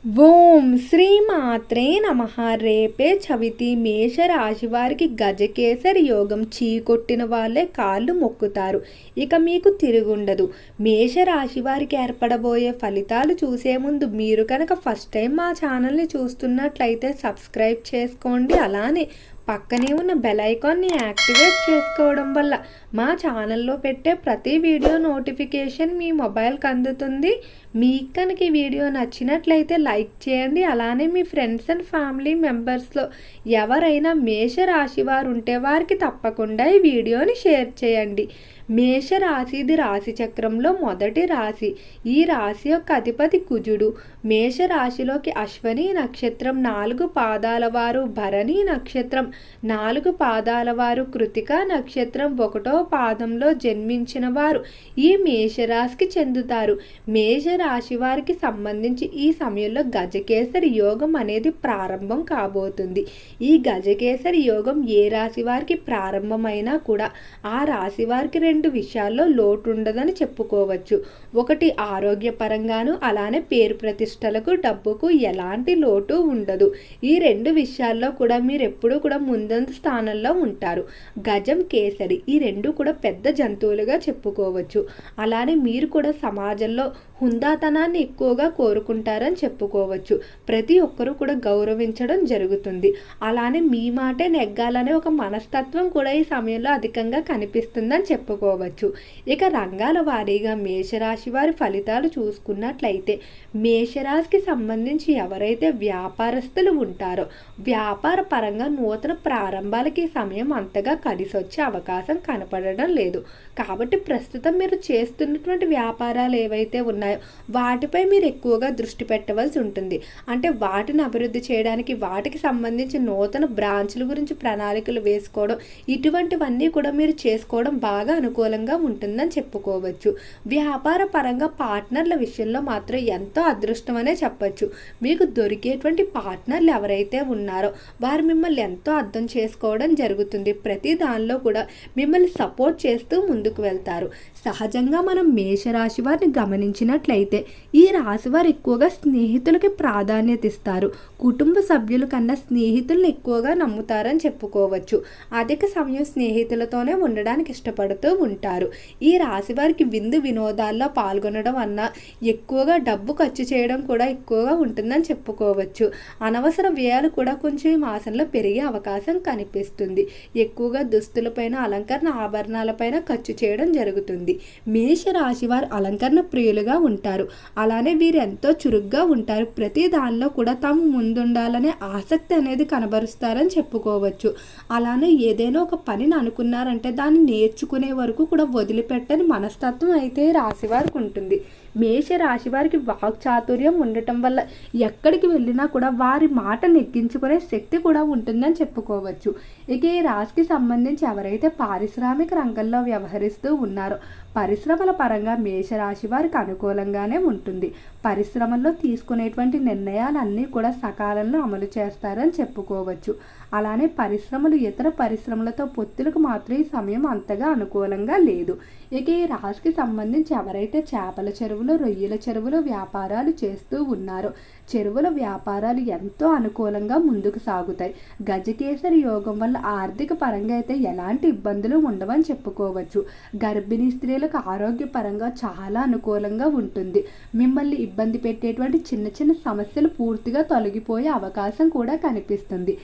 ఓం శ్రీ మాత్రే నమః. రేపే చవితి. మేషరాశి వారికి గజకేసరి యోగం. చీకొట్టిన వాళ్ళే కాళ్ళు మొక్కుతారు. ఇక మీకు తిరుగుండదు. మేషరాశి వారికి ఏర్పడబోయే ఫలితాలు చూసే ముందు మీరు కనుక ఫస్ట్ టైం మా ఛానల్ని చూస్తున్నట్లయితే సబ్స్క్రైబ్ చేసుకోండి. అలానే పక్కనే ఉన్న బెల్ ఐకాన్ని యాక్టివేట్ చేసుకోవడం వల్ల మా ఛానల్లో పెట్టే ప్రతి వీడియో నోటిఫికేషన్ మీ మొబైల్కి అందుతుంది. మీకు కనుక ఈ వీడియో నచ్చినట్లయితే లైక్ చేయండి. అలానే మీ ఫ్రెండ్స్ అండ్ ఫ్యామిలీ మెంబర్స్లో ఎవరైనా మేషరాశి వారు ఉంటే వారికి తప్పకుండా ఈ వీడియోని షేర్ చేయండి. మేషరాశి ఇది రాశి చక్రంలో మొదటి రాశి. ఈ రాశి యొక్క అధిపతి కుజుడు. మేషరాశిలోకి అశ్వని నక్షత్రం 4 పాదాల వారు, భరణి నక్షత్రం 4 పాదాల వారు, కృతిక నక్షత్రం 1వ పాదంలో జన్మించిన వారు ఈ మేషరాశికి చెందుతారు. మేషరాశి వారికి సంబంధించి ఈ సమయంలో గజకేసరి యోగం అనేది ప్రారంభం కాబోతుంది. ఈ గజకేసరి యోగం ఏ రాశి వారికి ప్రారంభమైనా కూడా ఆ రాశి వారికి 2 విషయాల్లో లోటు ఉండదని చెప్పుకోవచ్చు. ఒకటి ఆరోగ్యపరంగాను, అలానే పేరు ప్రతిష్టలకు, డబ్బుకు ఎలాంటి లోటు ఉండదు. ఈ 2 విషయాల్లో కూడా మీరు ఎప్పుడూ కూడా ముందంత స్థానంలో ఉంటారు. గజం, కేసరి ఈ 2 కూడా పెద్ద జంతువులుగా చెప్పుకోవచ్చు. అలానే మీరు కూడా సమాజంలో హుందాతనాన్ని ఎక్కువగా కోరుకుంటారని చెప్పుకోవచ్చు. ప్రతి ఒక్కరూ కూడా గౌరవించడం జరుగుతుంది. అలానే మీ మాటే నెగ్గాలనే ఒక మనస్తత్వం కూడా ఈ సమయంలో అధికంగా కనిపిస్తుందని చెప్పుకోవచ్చు. ఇక రంగాల వారీగా మేషరాశి వారి ఫలితాలు చూసుకున్నట్లయితే మేషరాశికి సంబంధించి ఎవరైతే వ్యాపారస్తులు ఉంటారో వ్యాపార పరంగా నూతన ప్రారంభాలకి ఈ సమయం అంతగా కలిసి వచ్చే అవకాశం కనపడడం లేదు. కాబట్టి ప్రస్తుతం మీరు చేస్తున్నటువంటి వ్యాపారాలు ఏవైతే ఉన్నాయో వాటిపై మీరు ఎక్కువగా దృష్టి పెట్టవలసి ఉంటుంది. అంటే వాటిని అభివృద్ధి చేయడానికి వాటికి సంబంధించి నూతన బ్రాంచ్ల గురించి ప్రణాళికలు వేసుకోవడం, ఇటువంటివన్నీ కూడా మీరు చేసుకోవడం బాగా అనుకూలంగా ఉంటుందని చెప్పుకోవచ్చు. వ్యాపార పరంగా పార్ట్నర్ల విషయంలో మాత్రం ఎంతో అదృష్టం అనే చెప్పచ్చు. మీకు దొరికేటువంటి పార్ట్నర్లు ఎవరైతే ఉన్నారో వారు మిమ్మల్ని ఎంతో అర్థం చేసుకోవడం జరుగుతుంది. ప్రతి దానిలో కూడా మిమ్మల్ని సపోర్ట్ చేస్తూ ముందుకు వెళ్తారు. సహజంగా మనం మేషరాశి వారిని గమనించినట్లయితే ఈ రాశి వారు ఎక్కువగా స్నేహితులకి ప్రాధాన్యత ఇస్తారు. కుటుంబ సభ్యుల కన్నా స్నేహితులను ఎక్కువగా నమ్ముతారని చెప్పుకోవచ్చు. అధిక సమయం స్నేహితులతోనే ఉండడానికి ఇష్టపడుతూ ఉంటారు. ఈ రాశి వారికి విందు వినోదాల్లో పాల్గొనడం అన్నా ఎక్కువగా డబ్బు ఖర్చు చేయడం కూడా ఎక్కువగా ఉంటుందని చెప్పుకోవచ్చు. అనవసర వ్యయాలు కూడా కొంచెం ఈ మాసంలో పెరిగే అవకాశం కనిపిస్తుంది. ఎక్కువగా దుస్తులపైన, అలంకరణ ఆభరణాలపైన ఖర్చు చేయడం జరుగుతుంది. మేషరాశి వారు అలంకరణ ప్రియులుగా ఉంటారు. అలానే వీరు ఎంతో చురుగ్గా ఉంటారు. ప్రతి దానిలో కూడా తాము ముందుండాలనే ఆసక్తి అనేది కనబరుస్తారని చెప్పుకోవచ్చు. అలానే ఏదైనా ఒక పనిని అనుకున్నారంటే దాన్ని నేర్చుకునే వరకు కూడా వదిలిపెట్టని మనస్తత్వం అయితే రాశి వారికి ఉంటుంది. మేషరాశి వారికి వాక్చాతుర్యం ఉండటం వల్ల ఎక్కడికి వెళ్ళినా కూడా వారి మాట నెగ్గించుకునే శక్తి కూడా ఉంటుందని చెప్పుకోవచ్చు. ఇక ఈ రాశికి సంబంధించి ఎవరైతే పారిశ్రామిక రంగంలో వ్యవహరిస్తూ ఉన్నారో పరిశ్రమల పరంగా మేషరాశి వారికి అనుకూలంగానే ఉంటుంది. పరిశ్రమల్లో తీసుకునేటువంటి నిర్ణయాలన్నీ కూడా సకాలంలో అమలు చేస్తారని చెప్పుకోవచ్చు. అలానే పరిశ్రమలు ఇతర పరిశ్రమలతో పొత్తులకు మాత్రం ఈ సమయం అంతగా అనుకూలంగా లేదు. ఇక ఈ రాశికి సంబంధించి ఎవరైతే చేపల చెరువులు, రొయ్యల చెరువులు వ్యాపారాలు చేస్తూ ఉన్నారో చెరువుల వ్యాపారాలు ఎంతో అనుకూలంగా ముందుకు సాగుతాయి. గజకేసరి యోగం వల్ల ఆర్థిక పరంగా అయితే ఎలాంటి ఇబ్బందులు ఉండవని చెప్పుకోవచ్చు. గర్భిణీ స్త్రీలకు ఆరోగ్యపరంగా చాలా అనుకూలంగా ఉంటుంది. మిమ్మల్ని ఇబ్బంది పెట్టేటువంటి చిన్న చిన్న సమస్యలు పూర్తిగా తొలగిపోయే అవకాశం కూడా కనిపిస్తుంది.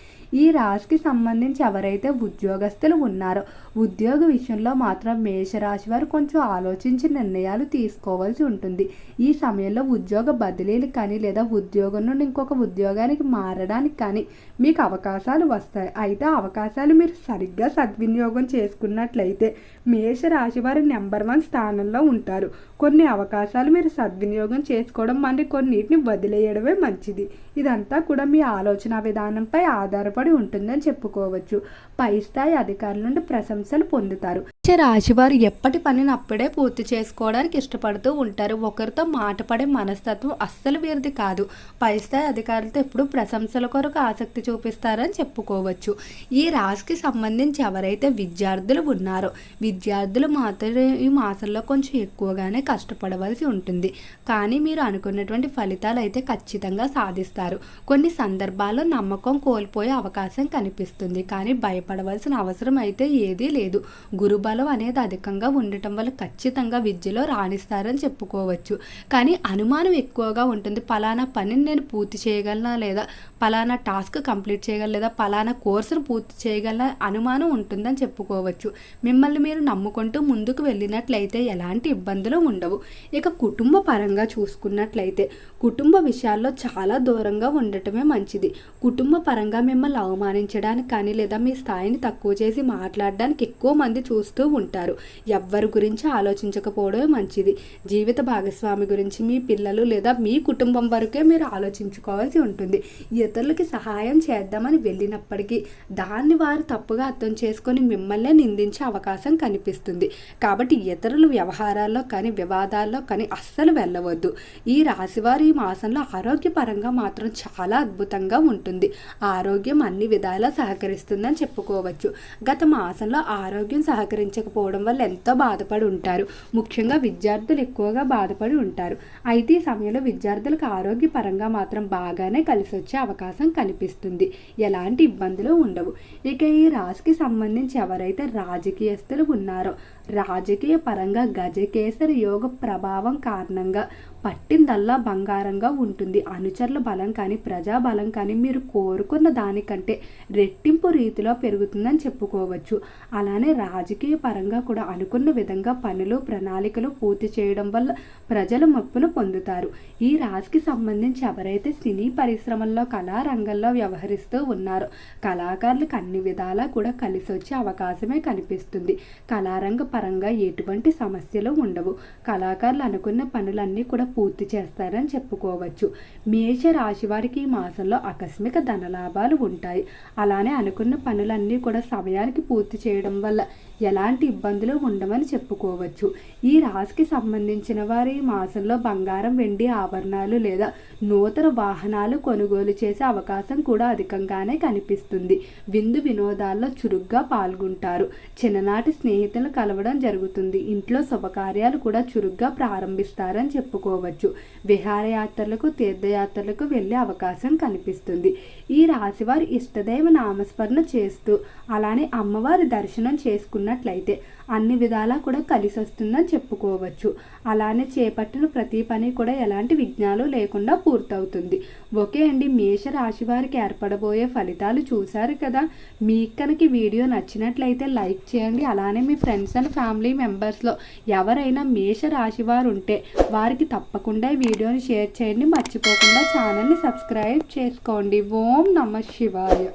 ఈ రాశికి సంబంధించి ఎవరైతే ఉద్యోగస్తులు ఉన్నారో ఉద్యోగ విషయంలో మాత్రం మేషరాశి వారు కొంచెం ఆలోచించి నిర్ణయాలు తీసుకోవాల్సి ఉంటుంది. ఈ సమయంలో ఉద్యోగ బదిలీలు కానీ లేదా ఉద్యోగం నుండి ఇంకొక ఉద్యోగానికి మారడానికి కానీ మీకు అవకాశాలు వస్తాయి. అయితే అవకాశాలు మీరు సరిగ్గా సద్వినియోగం చేసుకున్నట్లయితే మేషరాశి వారు నెంబర్ 1 స్థానంలో ఉంటారు. కొన్ని అవకాశాలు మీరు సద్వినియోగం చేసుకోవడం, మరి కొన్నిటిని వదిలేయడమే మంచిది. ఇదంతా కూడా మీ ఆలోచన విధానంపై ఆధారపడి ఉంటుందని చెప్పుకోవచ్చు. పై స్థాయి అధికారుల నుండి ప్రశంసలు పొందుతారు. రాశి వారు ఎప్పటి పనిని అప్పుడే పూర్తి చేసుకోవడానికి ఇష్టపడుతూ ఉంటారు. ఒకరితో మాట పడే మనస్తత్వం అస్సలు వీరిది కాదు. పై స్థాయి అధికారులతో ఎప్పుడు ప్రశంసల కొరకు ఆసక్తి చూపిస్తారని చెప్పుకోవచ్చు. ఈ రాశికి సంబంధించి ఎవరైతే విద్యార్థులు ఉన్నారో విద్యార్థులు మాత్రం ఈ మాసంలో కొంచెం ఎక్కువగానే కష్టపడవలసి ఉంటుంది. కానీ మీరు అనుకున్నటువంటి ఫలితాలు అయితే ఖచ్చితంగా సాధిస్తారు. కొన్ని సందర్భాల్లో నమ్మకం కోల్పోయే అవకాశం కనిపిస్తుంది. కానీ భయపడవలసిన అవసరం అయితే ఏదీ లేదు. గురుబలం అనేది అధికంగా ఉండటం వల్ల ఖచ్చితంగా విద్యలో రాణిస్తారని చెప్పుకోవచ్చు. కానీ అనుమానం ఎక్కువగా ఉంటుంది. పలానా పనిని నేను పూర్తి చేయగలనా, లేదా పలానా టాస్క్ కంప్లీట్ చేయగల, లేదా పలానా కోర్సును పూర్తి చేయగల అనుమానం ఉంటుందని చెప్పుకోవచ్చు. మిమ్మల్ని మీరు నమ్ముకుంటూ ముందుకు వెళ్ళినట్లయితే ఎలాంటి ఇబ్బందులు ఉండవు. ఇక కుటుంబ పరంగా చూసుకున్నట్లయితే కుటుంబ విషయాల్లో చాలా దూరంగా ఉండటమే మంచిది. కుటుంబ పరంగా మిమ్మల్ని అవమానించడానికి కానీ, లేదా మీ స్థాయిని తక్కువ చేసి మాట్లాడడానికి ఎక్కువ మంది చూస్తూ ఉంటారు. ఎవ్వరి గురించి ఆలోచించకపోవడమే మంచిది. జీవిత భాగస్వామి గురించి, మీ పిల్లలు లేదా మీ కుటుంబం వరకే మీరు ఆలోచించుకోవాల్సి ఉంటుంది. ఇతరులకి సహాయం చేద్దామని వెళ్ళినప్పటికీ దాన్ని వారు తప్పుగా అర్థం చేసుకొని మిమ్మల్నే నిందించే అవకాశం కనిపిస్తుంది. కాబట్టి ఇతరుల వ్యవహారాల్లో కానీ, వివాదాల్లో కానీ అస్సలు వెళ్ళవద్దు. ఈ రాశివారు ఈ మాసంలో ఆరోగ్యపరంగా మాత్రం చాలా అద్భుతంగా ఉంటుంది. ఆరోగ్యం అన్ని విధాలా సహకరిస్తుందని చెప్పుకోవచ్చు. గత మాసంలో ఆరోగ్యం సహకరించకపోవడం వల్ల ఎంతో బాధపడి ఉంటారు. ముఖ్యంగా విద్యార్థులు ఎక్కువగా బాధపడి ఉంటారు. అయితే ఈ సమయంలో విద్యార్థులకు ఆరోగ్యపరంగా మాత్రం బాగానే కలిసి వచ్చే అవకాశం కనిపిస్తుంది. ఎలాంటి ఇబ్బందులు ఉండవు. ఇక ఈ రాశికి సంబంధించి ఎవరైతే రాజకీయస్తులు ఉన్నారో, రాజకీయ పరంగా గజకేసరి యోగ ప్రభావం కారణంగా పట్టిందల్లా బంగారంగా ఉంటుంది. అనుచరుల బలం కానీ, ప్రజా బలం కానీ మీరు కోరుకున్న దానికంటే రెట్టింపు రీతిలో పెరుగుతుందని చెప్పుకోవచ్చు. అలానే రాజకీయ పరంగా కూడా అనుకున్న విధంగా పనులు, ప్రణాళికలు పూర్తి చేయడం వల్ల ప్రజల మెప్పును పొందుతారు. ఈ రాశికి సంబంధించి ఎవరైతే సినీ పరిశ్రమల్లో, కళారంగంలో వ్యవహరిస్తూ ఉన్నారో కళాకారులకు అన్ని విధాలా కూడా కలిసి వచ్చే అవకాశమే కనిపిస్తుంది. కళారంగ పరంగా ఎటువంటి సమస్యలు ఉండవు. కళాకారులు అనుకున్న పనులన్నీ కూడా పూర్తి చేస్తారని చెప్పుకోవచ్చు. మేష రాశి వారికి ఈ మాసంలో ఆకస్మిక ధనలాభాలు ఉంటాయి. అలానే అనుకున్న పనులన్నీ కూడా సమయానికి పూర్తి చేయడం వల్ల ఎలాంటి ఇబ్బందులు ఉండవని చెప్పుకోవచ్చు. ఈ రాశికి సంబంధించిన వారు ఈ మాసంలో బంగారం, వెండి ఆభరణాలు లేదా నూతన వాహనాలు కొనుగోలు చేసే అవకాశం కూడా అధికంగానే కనిపిస్తుంది. విందు వినోదాల్లో చురుగ్గా పాల్గొంటారు. చిన్ననాటి స్నేహితులను కలవడం జరుగుతుంది. ఇంట్లో శుభకార్యాలు కూడా చురుగ్గా ప్రారంభిస్తారని చెప్పుకోవచ్చు. విహారయాత్రలకు, తీర్థయాత్రలకు వెళ్ళే అవకాశం కనిపిస్తుంది. ఈ రాశివారు ఇష్టదైవ నామస్మరణ చేస్తూ అలానే అమ్మవారి దర్శనం చేసుకున్నట్లయితే అన్ని విధాలా కూడా కలిసి వస్తుందని చెప్పుకోవచ్చు. అలానే చేపట్టిన ప్రతి పని కూడా ఎలాంటి విఘ్నాలు లేకుండా పూర్తవుతుంది. ఓకే అండి, మేష రాశి వారికి ఏర్పడబోయే ఫలితాలు చూశారు కదా. మీకు కనుక వీడియో నచ్చినట్లయితే లైక్ చేయండి. అలానే మీ ఫ్రెండ్స్ అండ్ ఫ్యామిలీ మెంబర్స్లో ఎవరైనా మేష రాశి వారు ఉంటే వారికి తప్పకుండా ఈ వీడియోని షేర్ చేయండి. మర్చిపోకుండా ఛానల్ని సబ్స్క్రైబ్ చేసుకోండి. ఓం నమః శివాయ.